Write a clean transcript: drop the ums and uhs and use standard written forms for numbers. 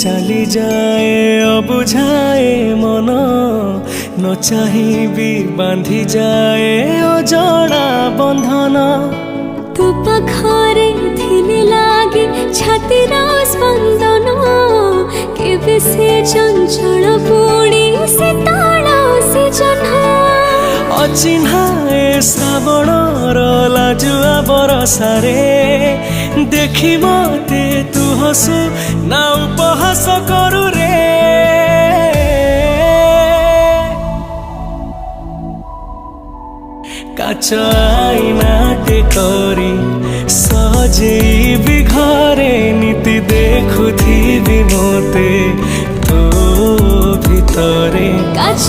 চালি যায় অবুঝায় মন ন চাহিবি বাঁধি যায় অজଣା বন্ধন তু পাখরে থিলে লাগে ছাতির স্পন্দন কেবে সে চঞ্চল পুড়ি শীতল সে জহ্ন অচিহ্না এ শ্রাবণর লাজুয়া বরষারে দেখি মতে তু হসু না উপহাস করু রে কাচ আইনাটে করি সজেইবি ঘরে নীতি দেখুথিবি মতে তো ভিতরে কাছ